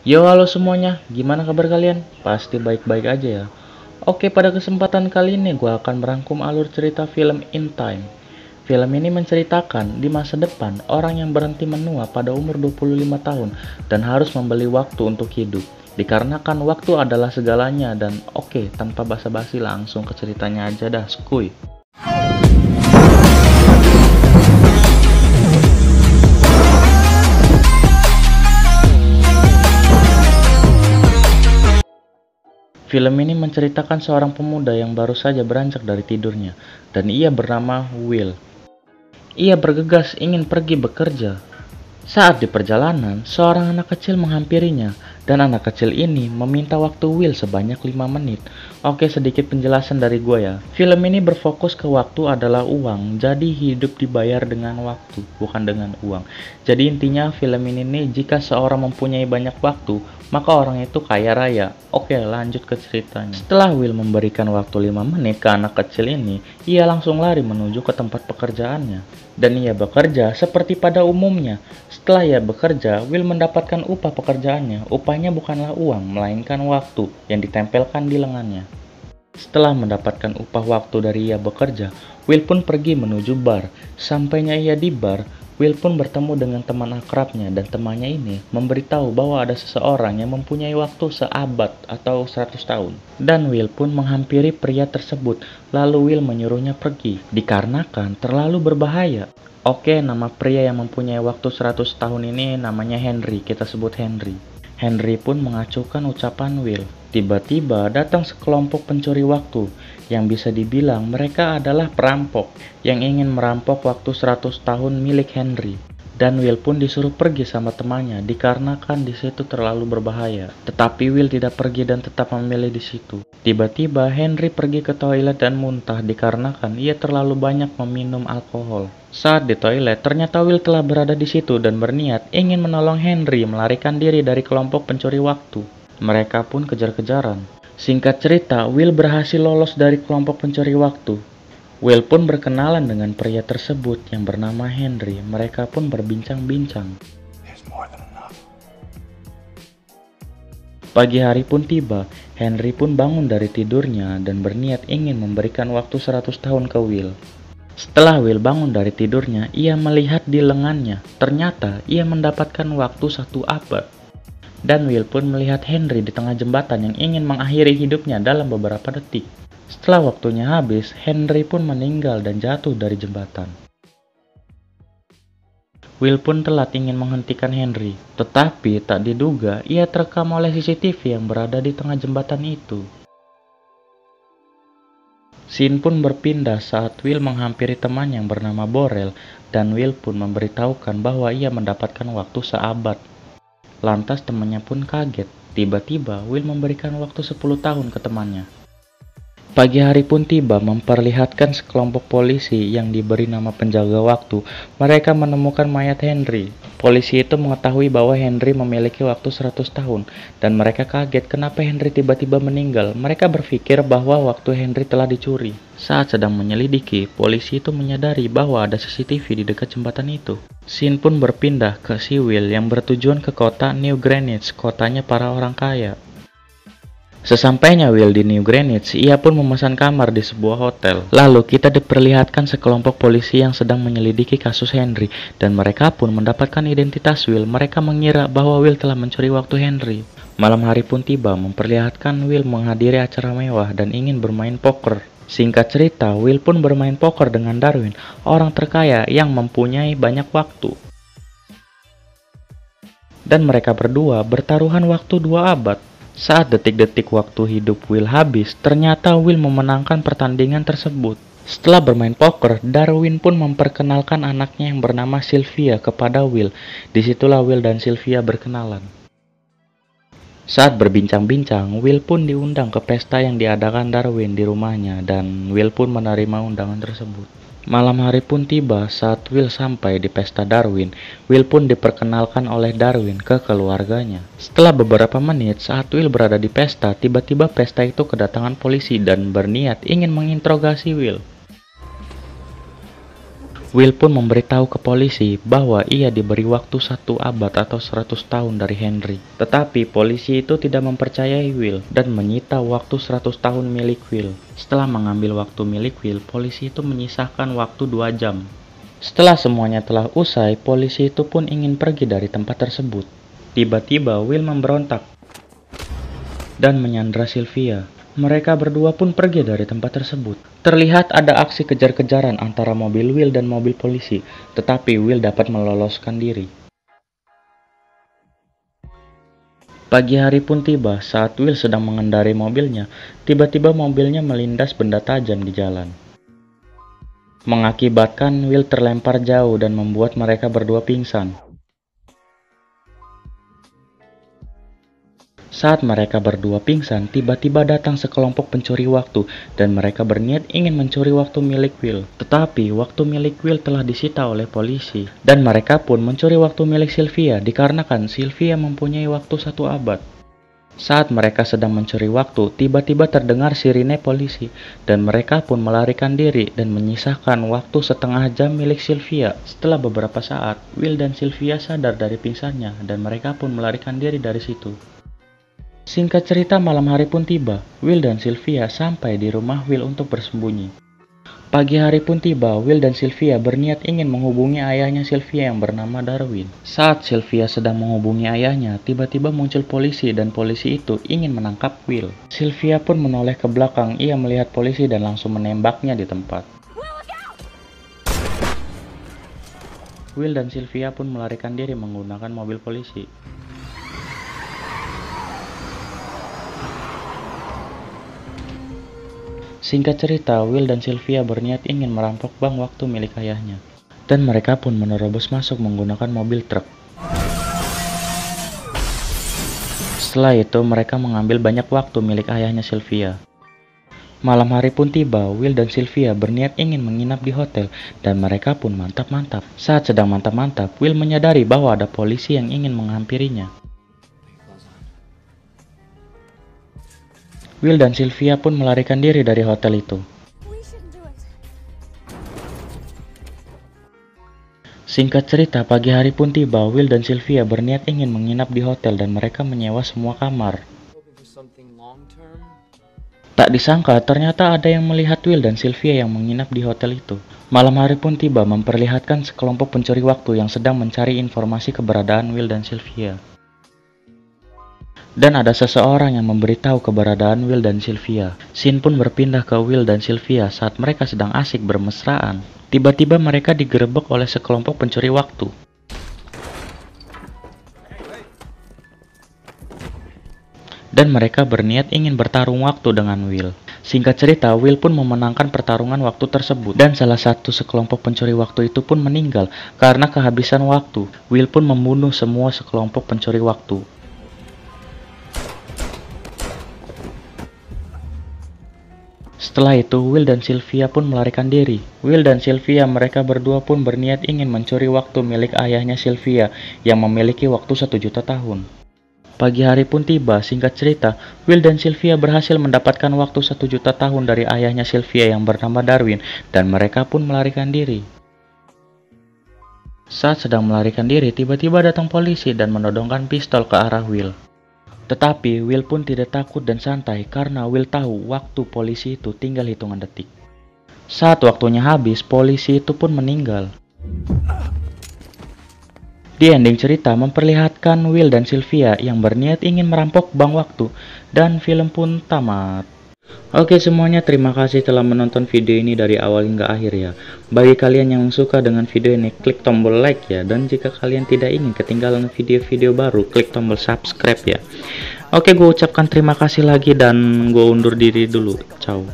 Yo, halo semuanya, gimana kabar kalian? Pasti baik-baik aja ya. Oke, pada kesempatan kali ini gue akan merangkum alur cerita film In Time. Film ini menceritakan di masa depan orang yang berhenti menua pada umur 25 tahun dan harus membeli waktu untuk hidup. Dikarenakan waktu adalah segalanya dan oke, tanpa basa-basi langsung ke ceritanya aja dah, skuy. Film ini menceritakan seorang pemuda yang baru saja beranjak dari tidurnya, dan ia bernama Will. Ia bergegas ingin pergi bekerja. Saat di perjalanan, seorang anak kecil menghampirinya, dan anak kecil ini meminta waktu Will sebanyak 5 menit. Oke, sedikit penjelasan dari gue ya. Film ini berfokus ke waktu adalah uang, jadi hidup dibayar dengan waktu, bukan dengan uang. Jadi intinya film ini nih, jika seorang mempunyai banyak waktu, maka orang itu kaya raya. Oke, lanjut ke ceritanya. Setelah Will memberikan waktu 5 menit ke anak kecil ini, ia langsung lari menuju ke tempat pekerjaannya. Dan ia bekerja seperti pada umumnya. Setelah ia bekerja, Will mendapatkan upah pekerjaannya. Upahnya bukanlah uang, melainkan waktu yang ditempelkan di lengannya. Setelah mendapatkan upah waktu dari ia bekerja, Will pun pergi menuju bar. Sampainya ia di bar, Will pun bertemu dengan teman akrabnya dan temannya ini memberitahu bahwa ada seseorang yang mempunyai waktu seabad atau 100 tahun. Dan Will pun menghampiri pria tersebut, lalu Will menyuruhnya pergi dikarenakan terlalu berbahaya. Oke, nama pria yang mempunyai waktu 100 tahun ini namanya Henry, kita sebut Henry. Henry pun mengacuhkan ucapan Will. Tiba-tiba datang sekelompok pencuri waktu yang bisa dibilang mereka adalah perampok yang ingin merampok waktu 100 tahun milik Henry. Dan Will pun disuruh pergi sama temannya dikarenakan di situ terlalu berbahaya. Tetapi Will tidak pergi dan tetap memilih di situ. Tiba-tiba Henry pergi ke toilet dan muntah dikarenakan ia terlalu banyak meminum alkohol. Saat di toilet, ternyata Will telah berada di situ dan berniat ingin menolong Henry melarikan diri dari kelompok pencuri waktu. Mereka pun kejar-kejaran. Singkat cerita, Will berhasil lolos dari kelompok pencuri waktu. Will pun berkenalan dengan pria tersebut yang bernama Henry. Mereka pun berbincang-bincang. Pagi hari pun tiba. Henry pun bangun dari tidurnya dan berniat ingin memberikan waktu 100 tahun ke Will. Setelah Will bangun dari tidurnya, ia melihat di lengannya. Ternyata ia mendapatkan waktu 1 abad. Dan Will pun melihat Henry di tengah jembatan yang ingin mengakhiri hidupnya dalam beberapa detik. Setelah waktunya habis, Henry pun meninggal dan jatuh dari jembatan. Will pun telat ingin menghentikan Henry, tetapi tak diduga ia terekam oleh CCTV yang berada di tengah jembatan itu. Scene pun berpindah saat Will menghampiri teman yang bernama Borel, dan Will pun memberitahukan bahwa ia mendapatkan waktu seabad. Lantas temannya pun kaget. Tiba-tiba Will memberikan waktu 10 tahun ke temannya. Pagi hari pun tiba memperlihatkan sekelompok polisi yang diberi nama penjaga waktu. Mereka menemukan mayat Henry. Polisi itu mengetahui bahwa Henry memiliki waktu 100 tahun dan mereka kaget kenapa Henry tiba-tiba meninggal. Mereka berpikir bahwa waktu Henry telah dicuri. Saat sedang menyelidiki, polisi itu menyadari bahwa ada CCTV di dekat jembatan itu. Scene pun berpindah ke si Will yang bertujuan ke kota New Greenwich, kotanya para orang kaya. Sesampainya Will di New Greenwich, ia pun memesan kamar di sebuah hotel. Lalu kita diperlihatkan sekelompok polisi yang sedang menyelidiki kasus Henry, dan mereka pun mendapatkan identitas Will. Mereka mengira bahwa Will telah mencuri waktu Henry. Malam hari pun tiba memperlihatkan Will menghadiri acara mewah dan ingin bermain poker. Singkat cerita, Will pun bermain poker dengan Darwin, orang terkaya yang mempunyai banyak waktu. Dan mereka berdua bertaruhan waktu 2 abad. Saat detik-detik waktu hidup Will habis, ternyata Will memenangkan pertandingan tersebut. Setelah bermain poker, Darwin pun memperkenalkan anaknya yang bernama Sylvia kepada Will. Disitulah Will dan Sylvia berkenalan. Saat berbincang-bincang, Will pun diundang ke pesta yang diadakan Darwin di rumahnya dan Will pun menerima undangan tersebut. Malam hari pun tiba saat Will sampai di pesta Darwin. Will pun diperkenalkan oleh Darwin ke keluarganya. Setelah beberapa menit saat Will berada di pesta, tiba-tiba pesta itu kedatangan polisi dan berniat ingin menginterogasi Will. Will pun memberitahu ke polisi bahwa ia diberi waktu 1 abad atau 100 tahun dari Henry. Tetapi polisi itu tidak mempercayai Will dan menyita waktu 100 tahun milik Will. Setelah mengambil waktu milik Will, polisi itu menyisahkan waktu 2 jam. Setelah semuanya telah usai, polisi itu pun ingin pergi dari tempat tersebut. Tiba-tiba Will memberontak dan menyandra Sylvia. Mereka berdua pun pergi dari tempat tersebut. Terlihat ada aksi kejar-kejaran antara mobil Will dan mobil polisi, tetapi Will dapat meloloskan diri. Pagi hari pun tiba saat Will sedang mengendarai mobilnya. Tiba-tiba mobilnya melindas benda tajam di jalan, mengakibatkan Will terlempar jauh dan membuat mereka berdua pingsan. Saat mereka berdua pingsan, tiba-tiba datang sekelompok pencuri waktu dan mereka berniat ingin mencuri waktu milik Will. Tetapi waktu milik Will telah disita oleh polisi dan mereka pun mencuri waktu milik Sylvia dikarenakan Sylvia mempunyai waktu 1 abad. Saat mereka sedang mencuri waktu, tiba-tiba terdengar sirine polisi dan mereka pun melarikan diri dan menyisahkan waktu setengah jam milik Sylvia. Setelah beberapa saat, Will dan Sylvia sadar dari pingsannya dan mereka pun melarikan diri dari situ. Singkat cerita, malam hari pun tiba. Will dan Sylvia sampai di rumah Will untuk bersembunyi. Pagi hari pun tiba. Will dan Sylvia berniat ingin menghubungi ayahnya Sylvia yang bernama Darwin. Saat Sylvia sedang menghubungi ayahnya, tiba-tiba muncul polisi dan polisi itu ingin menangkap Will. Sylvia pun menoleh ke belakang. Ia melihat polisi dan langsung menembaknya di tempat. Will dan Sylvia pun melarikan diri menggunakan mobil polisi. Singkat cerita, Will dan Sylvia berniat ingin merampok bank waktu milik ayahnya. Dan mereka pun menerobos masuk menggunakan mobil truk. Setelah itu, mereka mengambil banyak waktu milik ayahnya Sylvia. Malam hari pun tiba, Will dan Sylvia berniat ingin menginap di hotel dan mereka pun mantap-mantap. Saat sedang mantap-mantap, Will menyadari bahwa ada polisi yang ingin menghampirinya. Will dan Sylvia pun melarikan diri dari hotel itu. Singkat cerita, pagi hari pun tiba. Will dan Sylvia berniat ingin menginap di hotel dan mereka menyewa semua kamar. Tak disangka, ternyata ada yang melihat Will dan Sylvia yang menginap di hotel itu. Malam hari pun tiba, memperlihatkan sekelompok pencuri waktu yang sedang mencari informasi keberadaan Will dan Sylvia. Dan ada seseorang yang memberitahu keberadaan Will dan Sylvia. Scene pun berpindah ke Will dan Sylvia saat mereka sedang asik bermesraan. Tiba-tiba mereka digerebek oleh sekelompok pencuri waktu. Dan mereka berniat ingin bertarung waktu dengan Will. Singkat cerita, Will pun memenangkan pertarungan waktu tersebut. Dan salah satu sekelompok pencuri waktu itu pun meninggal karena kehabisan waktu. Will pun membunuh semua sekelompok pencuri waktu. Setelah itu, Will dan Sylvia pun melarikan diri. Will dan Sylvia mereka berdua pun berniat ingin mencuri waktu milik ayahnya Sylvia yang memiliki waktu 1 juta tahun. Pagi hari pun tiba. Singkat cerita, Will dan Sylvia berhasil mendapatkan waktu 1 juta tahun dari ayahnya Sylvia yang bernama Darwin dan mereka pun melarikan diri. Saat sedang melarikan diri, tiba-tiba datang polisi dan menodongkan pistol ke arah Will. Tetapi Will pun tidak takut dan santai karena Will tahu waktu polisi itu tinggal hitungan detik. Saat waktunya habis, polisi itu pun meninggal. Di ending cerita memperlihatkan Will dan Sylvia yang berniat ingin merampok bank waktu dan film pun tamat. Oke semuanya, terima kasih telah menonton video ini dari awal hingga akhir ya. Bagi kalian yang suka dengan video ini, klik tombol like ya. Dan jika kalian tidak ingin ketinggalan video-video baru, klik tombol subscribe ya. Oke, gue ucapkan terima kasih lagi dan gue undur diri dulu. Ciao.